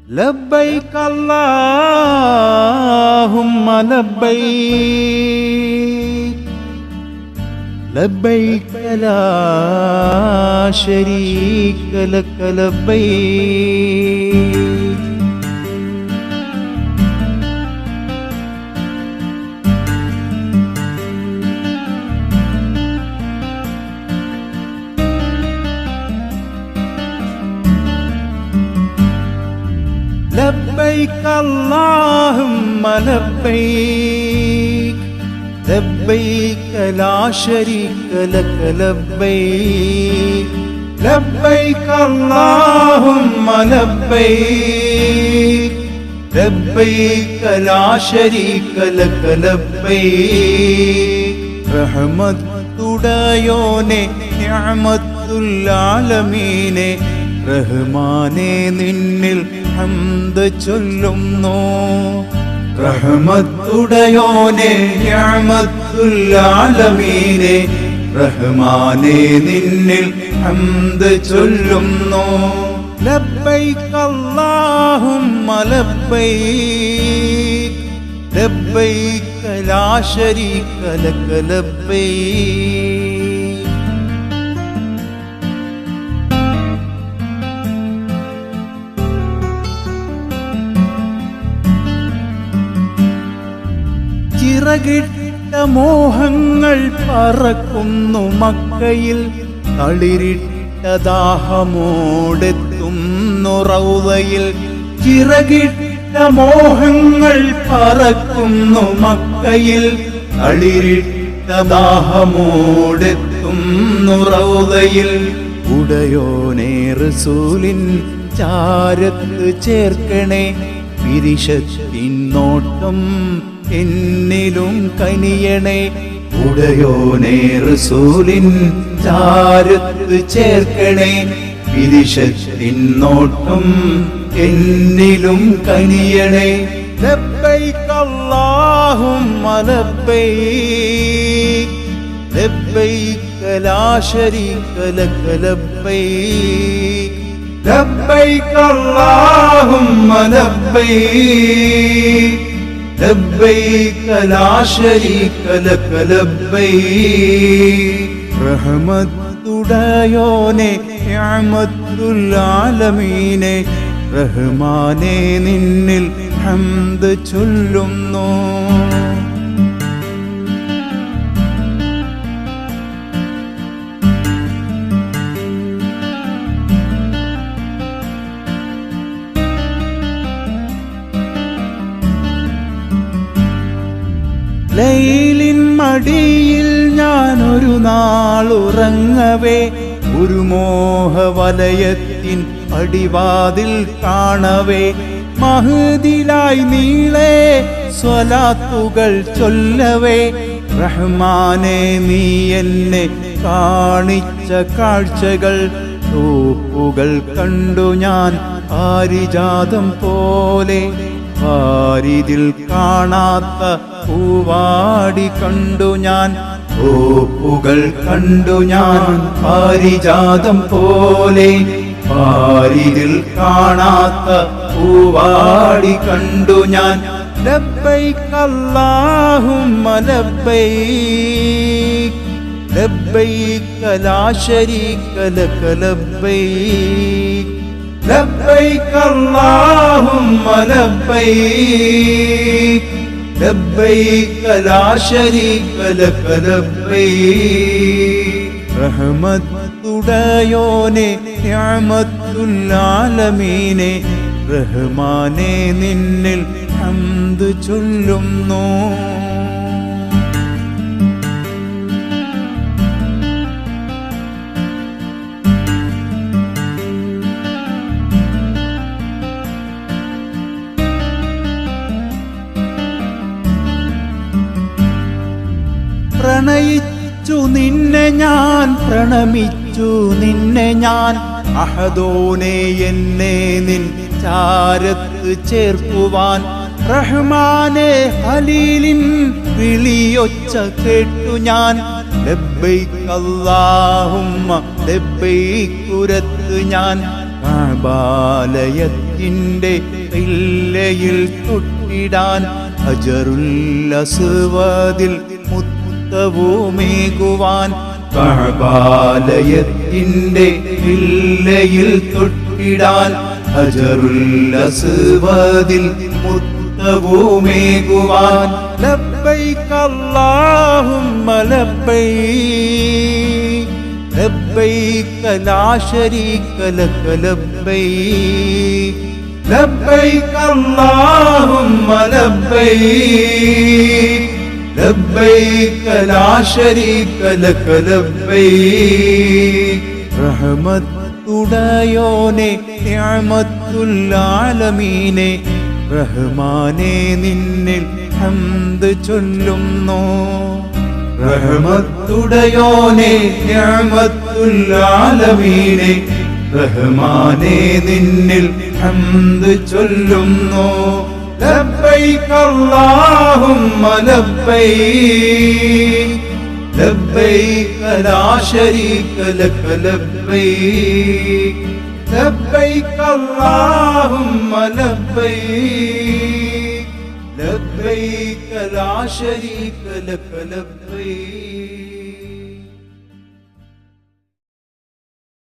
ലബ്ബൈക അല്ലാഹുമ്മ ലബ്ബൈക ലബ്ബൈക ലാ ശരീക ലക ലബ്ബൈക لبيك اللهم لبيك لبيك لا شريك لك لبيك لبيك اللهم لبيك لبيك لا شريك لك لبيك റഹ്മത്തുടയോനെ നിഅമത്തുൽ ആലമീനെ റഹ്മാനെ നിന്നിൽ ഹംദ് ചൊല്ലുന്നു റഹ്മത്തുടയോനെ നിഅമത്തുൽ ആലമീനെ റഹ്മാനെ നിന്നിൽ ഹംദ് ചൊല്ലുന്നു ലബ്ബൈക അല്ലാഹുമ്മ ലബ്ബൈക ലബ്ബൈക ലാ ശരീക ലക ലബ്ബൈക ചിറകിട്ട മോഹങ്ങൾ പറക്കുന്നു മക്കയിൽ തളിരിട്ട ദാഹമോടെത്തുന്നു റൗളയിൽ ചിറകിട്ട മോഹങ്ങൾ പറക്കുന്നു മക്കയിൽ തളിരിട്ട ദാഹമോടെത്തുന്നു റൗളയിൽ ഉടയോനേ റസൂലിൻ ചാരത്ത് ചേർക്കണേ പിരിശത്തിൻ നോട്ടം എന്നിലും കനിയണേ ഉടയോനേ റസൂലിൻ ചാരത്ത് ചേർക്കണേ പിരിശത്തിൻ നോട്ടം എന്നിലും കനിയണേ ലബ്ബൈക അല്ലാഹുമ്മ ലബ്ബൈക ലബ്ബൈക ലാ ശരീക ലക ലബ്ബൈക ലബ്ബൈക അല്ലാഹുമ്മ ലബ്ബൈക ലബ്ബൈക ലാ ശരീക ലക ലബ്ബൈക റഹ്മത്തുടയോനെ നിഅമത്തുൽ ആലമീനെ റഹ്മാനെ നിന്നിൽ ഹംദ് ചൊല്ലുന്നു ലൈലിൻ മടിയിൽ ഞാനൊരു നാളുറങ്ങവേ ഒരു മോഹവലയത്തിൻ അടിവാതിൽ കാണവേ മഹദിലായി നീളെ സ്വലാത്തുകൾ ചൊല്ലവേ റഹ്മാനെ നീ എന്നെ കാണിച്ച കാഴ്ചകൾ തോപ്പുകൾ കണ്ടു ഞാൻ പാരിജാതം പോലെ പാരിതിൽ കാണാത്ത പൂവാടി കണ്ടു ഞാൻ തോപ്പുകൾ കണ്ടു ഞാൻ പാരിജാതം പോലെ പാരിതിൽ കാണാത്ത പൂവാടി കണ്ടു ഞാൻ ലബ്ബൈക അല്ലാഹുമ്മ ലബ്ബൈക ലബ്ബൈക ലാ ശരീക ലക ലബ്ബൈക ലബ്ബൈക അല്ലാഹുമ്മ ലബ്ബൈക ലബ്ബൈക ലാ ശരീക ലക ലബ്ബൈക റഹ്മത്തുടയോനെ നിഅമത്തുൽ ആലമീനെ റഹ്മാനെ നിന്നിൽ ഹംദ് ചൊല്ലുന്നു പ്രണയിച്ചു നിന്നെ ഞാൻ പ്രണമിച്ചു നിന്നെ ഞാൻ അഹദോനെ എന്നെ നിൻ ചാരത്ത് ചേർക്കുവാൻ റഹ്മാനെ ഖലീലിൻ വിളിയൊച്ച കേട്ടു ഞാൻ ലബ്ബൈക അല്ലാഹുമ്മ ലബ്ബൈക ഉരത്ത് ഞാൻ കഅബാലയത്തിൻ്റെ ഖില്ലയിൽ തൊട്ടിടാൻ ഹജറുൽ അസ്വദിൽ മുത്തവുമേകുവാൻ കഅബാലയത്തിൻ്റെ ഖില്ലയിൽ തൊട്ടിടാൻ ഹജറുൽ അസ്വദിൽ മുത്തവുമേകുവാൻ ലബ്ബൈക അല്ലാഹുമ്മ ലബ്ബൈക ലബ്ബൈക ലാ ശരീക ലക ലബ്ബൈക ലബ്ബൈക അല്ലാഹുമ്മ ലബ്ബൈക ലബ്ബൈക ലാ ശരീക ലക ലബ്ബൈക റഹ്മത്തുടയോനെ നിഅമത്തുൽ ആലമീനെ റഹ്മാനേ നിന്നിൽ ഹംദ് ചൊല്ലുന്നു റഹ്മത്തുടയോനെ നിഅമത്തുൽ ആലമീനെ റഹ്മാനേ നിന്നിൽ ഹംദ് ചൊല്ലുന്നു ലബ്ബൈക അല്ലാഹുമ്മ ലബ്ബൈക ലബ്ബൈക ലാ ശരീക ലക ലബ്ബൈക ലബ്ബൈക അല്ലാഹുമ്മ ലബ്ബൈക ലബ്ബൈക ലാ ശരീക ലക ലബ്ബൈക